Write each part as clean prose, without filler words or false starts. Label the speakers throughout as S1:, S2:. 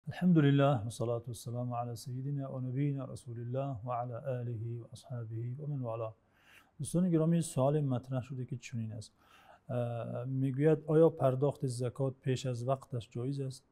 S1: الحمد لله والصلاة والسلام على سيدنا و نبینا رسول الله و علی آله و اصحابه و من والاه. دوستان گرامی، سوال مطرح شده که چنین است: میگوید آیا پرداخت زکات پیش از وقتش جایز است؟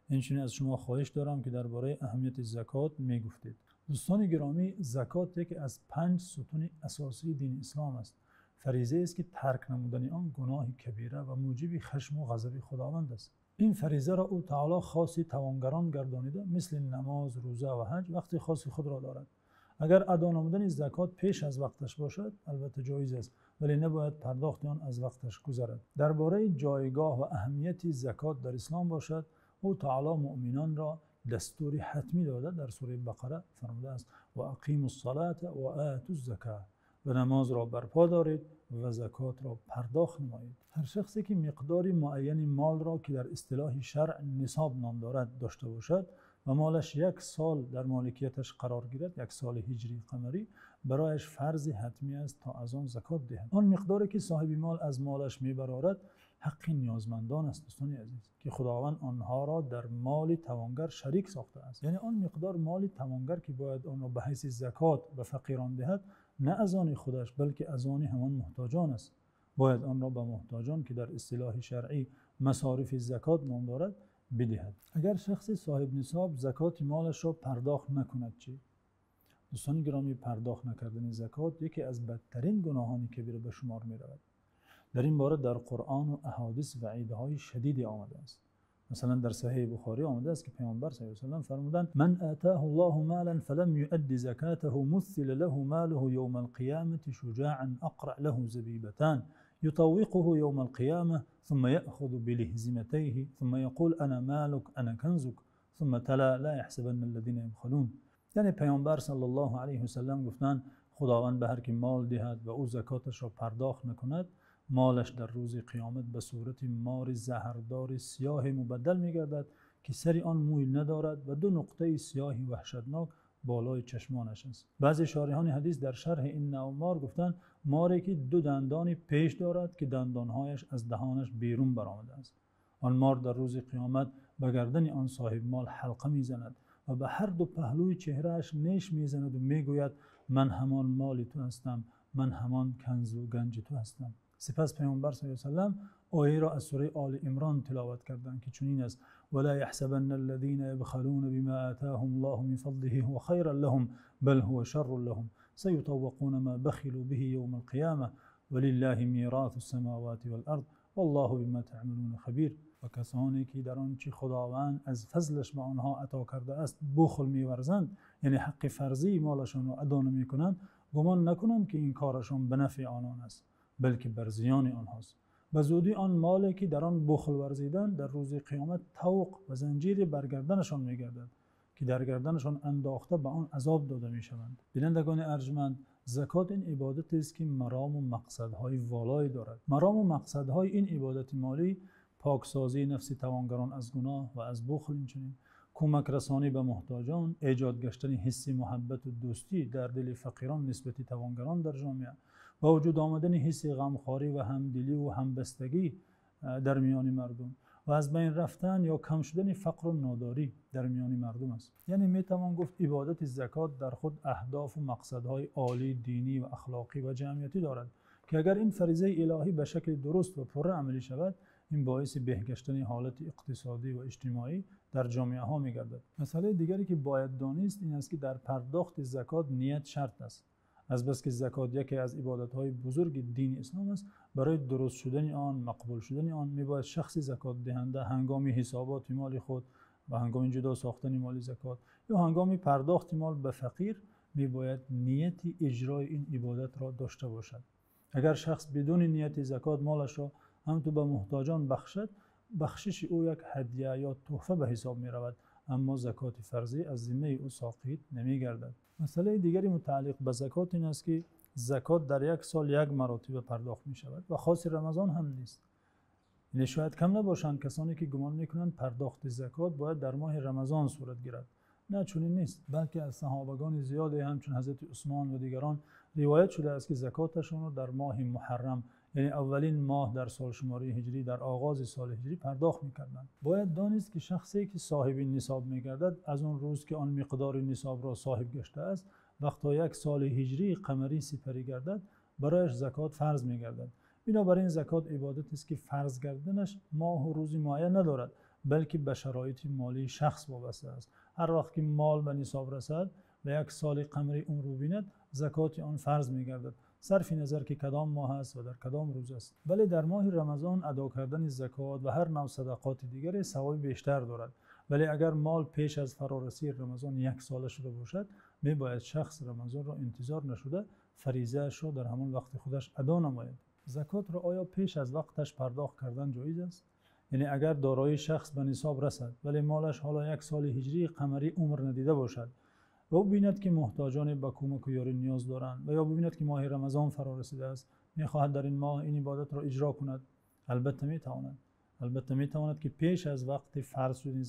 S1: اینچنین از شما خواهش دارم که درباره اهمیت زکات میگفتید. دوستان گرامی، زکات یکی از 5 ستون اساسی دین اسلام است. فریضه است که ترک نمودن آن گناه کبیره و موجب خشم و غضب خداوند است. این فریضه را او تعالی خاصی توانگران گردانیده، مثل نماز، روزه و حج وقتی خاص خود را دارد. اگر ادا نمودن زکات پیش از وقتش باشد البته جایز است، ولی نباید پرداخت آن از وقتش گذرد. درباره جایگاه و اهمیت زکات در اسلام باشد، او تعالی مؤمنان را دستور حتمی داده. در سوره بقره فرموده است: و اقیموا الصلاة و آتوا الزکاة، و نماز را برپا دارید و زکات را پرداخت نمایید. هر شخصی که مقداری معین مال را که در اصطلاح شرع نصاب نام دارد داشته باشد و مالش 1 سال در مالکیتش قرار گیرد، 1 سال هجری قمری، برایش فرض حتمی است تا از آن زکات دهد. آن مقداری که صاحب مال از مالش میبرارد حق نیازمندان است. دوستان عزیز، که خداوند آنها را در مال توانگر شریک ساخته است. یعنی آن مقدار مال توانگر که باید آن را به حیث زکات به فقیران دهد، نه از آن خودش بلکه از آن همان محتاجان است. باید آن را به محتاجان که در اصطلاح شرعی مصارف زکات نام دارد بدهد. اگر شخص صاحب نصاب زکات مالش را پرداخت نکند چی؟ دوستان گرامی، پرداخت نکردن زکات یکی از بدترین گناهان کبیره به شمار می رود. در این باره در قرآن و احادیث وعیدهای شدیدی آمده است. مثلا در صحیح بخاری آمده است که پیامبر صلی الله علیه و سلم فرمودند: من آتاه الله مالا فلم يؤد زکاته مثل له ماله یوم القیامة شجاعا اقرع له زبیبتان يطوقه يوم القيامة ثم يأخذ بلهزمتيه ثم يقول أنا مالك أنا كنزك ثم تلا لا يحسبن الذين يبخلون. یعنی پیامبر صلی الله علیه و سلم گفتند: خداوند به هر کی مال دهد و او زکاتش را پرداخت نکند، مالش در روز قیامت به صورت مار زهردار سیاه مبدل می‌گردد که سری آن موی ندارد و 2 نقطه سیاهی وحشتناک بالای چشمانش است. بعضی شارحان حدیث در شرح این نوع مار گفتند: ماری که 2 دندان پیش دارد که دندانهایش از دهانش بیرون برآمده است. آن مار در روز قیامت به گردن آن صاحب مال حلقه میزند و به هر 2 پهلوی چهرهش نیش میزند و میگوید: من همان مال تو هستم، من همان کنز و گنج تو هستم. سپس پیامبر صلی الله علیه و سلم آیه را از سوره آل عمران تلاوت کردند که چنین است: ولا يحسبن الذين يبخلون بما آتاهم الله من فضله هو خيرا لهم بل هو شر لهم سيطوقون ما بخلوا به يوم القيامة ولله میراث السماوات والارض والله بما تعملون خبیر. و کسانی که در آنچه خداوند از فضلش به آنها عطا کرده است بخل می‌ورزند، یعنی حق فرضی مالشان را ادا نمی‌کنند، گمان نکنند که این کارشان به نفع آنان است، بلکه بر زیان آنهاست. به زودی آن مالی که در آن بخل ورزیدن در روز قیامت طوق و زنجیری بر گردنشان می‌گردد که در گردنشان انداخته به آن عذاب داده می‌شوند. بینندگان ارجمند، زکات این عبادت است که مرام و مقصدهای والایی دارد. مرام و مقصدهای این عبادت مالی پاکسازی نفس توانگران از گناه و از بخل، اینچنین کمک رسانی به محتاجان، ایجاد گشتن حس محبت و دوستی در دل فقیران نسبت توانگران در جامعه، با وجود آمدن حس غمخواری و همدلی و همبستگی در میان مردم و از بین رفتن یا کم شدن فقر و ناداری در میان مردم است. یعنی میتوان گفت عبادت زکات در خود اهداف و مقصدهای عالی دینی و اخلاقی و جمعیتی دارد که اگر این فریضه الهی به شکل درست و پره عملی شود، این باعث بهگشتن حالت اقتصادی و اجتماعی در جامعه ها می گردد. مسئله دیگری که باید دانست این است که در پرداخت زکات نیت شرط است. از بس که زکات یکی از عبادت‌های بزرگ دین اسلام است، برای درست شدن آن، مقبول شدن آن، میباید شخص زکات دهنده هنگام حسابات مال خود و هنگام جدا ساختن مال زکات یا هنگام پرداخت مال به فقیر میباید نیت اجرای این عبادت را داشته باشد. اگر شخص بدون نیت زکات مالش را همانطور به محتاجان بخشد، بخشش او یک هدیه یا تحفه به حساب می رود، اما زکات فرضی از ذمه او ساقط نمی گردد. مسئله دیگری متعلق به زکات این است که زکات در 1 سال 1 مرتبه پرداخت می شود و خاص رمضان هم نیست. یعنی شاید کم نباشند کسانی که گمان می کنند پرداخت زکات باید در ماه رمضان صورت گیرد. نه، چنین نیست، بلکه از صحابگان زیادی همچون حضرت عثمان و دیگران روایت شده است که زکاتشان را در ماه محرم یعنی اولین ماه در سال شماری هجری در آغاز سال هجری پرداخت میکردند. باید دانست که شخصی که صاحب نصاب میگردد از اون روز که آن مقدار نصاب را صاحب گشته است وقتی یک سال هجری قمری سپری گردد برایش زکات فرض میگردد. بنابراین زکات عبادت است که فرض گردنش ماه و روزی معین ندارد بلکه به شرایط مالی شخص وابسته است. هر وقت که مال به نصاب رسد و یک سال قمری اون رو بیند زکات آن فرض میگردد صرف نظر که کدام ماه است و در کدام روز است. ولی در ماه رمضان ادا کردن زکات و هر نوع صدقات دیگری ثواب بیشتر دارد. ولی اگر مال پیش از فرارسی رمضان یک ساله شده باشد میباید شخص رمضان را انتظار نشده فریضه اش را در همان وقت خودش ادا نماید. زکات را آیا پیش از وقتش پرداخت کردن جایز است؟ یعنی اگر دارایی شخص به نصاب رسد ولی مالش حالا یک سال هجری قمری عمر ندیده باشد و ببیند که محتاجان به کمک و یاری نیاز دارند و یا ببیند که ماه رمضان فرا رسیده است میخواهد در این ماه این عبادت را اجرا کند البته میتواند که پیش از وقت فرض شدن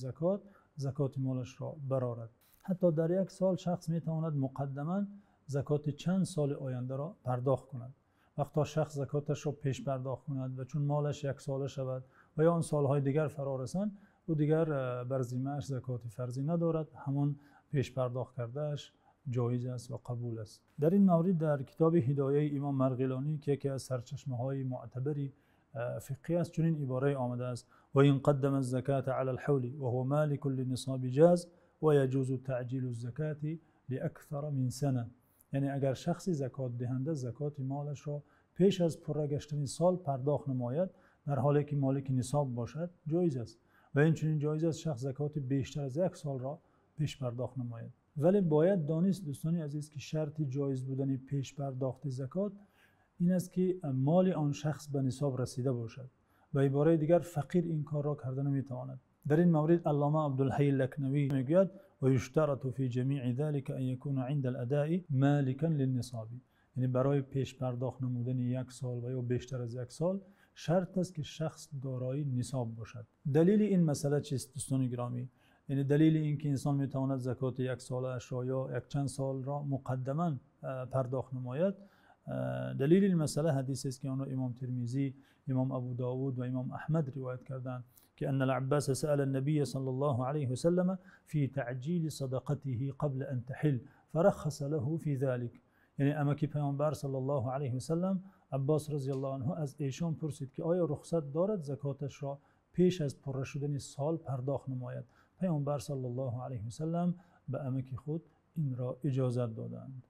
S1: زکات مالش را برآورد. حتی در یک سال شخص میتواند مقدما زکات چند سال آینده را پرداخت کند. وقتی شخص زکاتش را پیش پرداخت کند و چون مالش یک ساله شود و یا آن سالهای دیگر فرا رسند او دیگر بر ذمه‌اش زکات فرضی ندارد، همان پیش پرداخت کردهش جایز است و قبول است. در این مورد در کتاب هدایه امام مرغلانی که یکی از سرچشمه‌های معتبری فقهی است چنین عباره آمده است: و این قدم الزکات علی الحول و هو مالک للنصاب جاز و یجوز تعجیل الزکات لاکثر من سنه. یعنی اگر شخصی زکات دهنده زکات مالش را پیش از پره گشتن سال پرداخت نماید در حالی که مالک نصاب باشد جایز است و این چنین جایز است شخص زکات بیشتر از یک سال را پیش پرداخت نماید. ولی باید دانست دوستان عزیز که شرط جایز بودن پیش پرداخت زکات این است که مال آن شخص به نصاب رسیده باشد. به عباره دیگر فقیر این کار را کرده نمیتواند. در این مورد علامه عبدالحی لکنوی میگوید و یشترط فی جمیع ذلك ان یکون عند الاداء مالکا للنصاب. یعنی برای پیش پرداخت نمودن یک سال و یا بیشتر از یک سال شرط است که شخص دارای نصاب باشد. دلیل این مسئله چیست دوستان گرامی؟ یعنی دلیل این که انسان میتواند زکات یک ساله اش را یا یک چند سال را مقدما پرداخت نماید، دلیل این مسئله حدیث است که آن را امام ترمذی، امام ابو داود و امام احمد روایت کردند که ان العباس سأل النبي صلى الله عليه وسلم في تعجيل صدقته قبل ان تحل فرخص له في ذلك. یعنی امکی پیامبر صلی الله علیه و سلم عباس رضی الله عنه از ایشان پرسید که آیا رخصت دارد زکاتش را پیش از پره شدن سال پرداخت نماید؟ پیامبر صلی الله علیه و سلم به امکی خود این را اجازت دادند.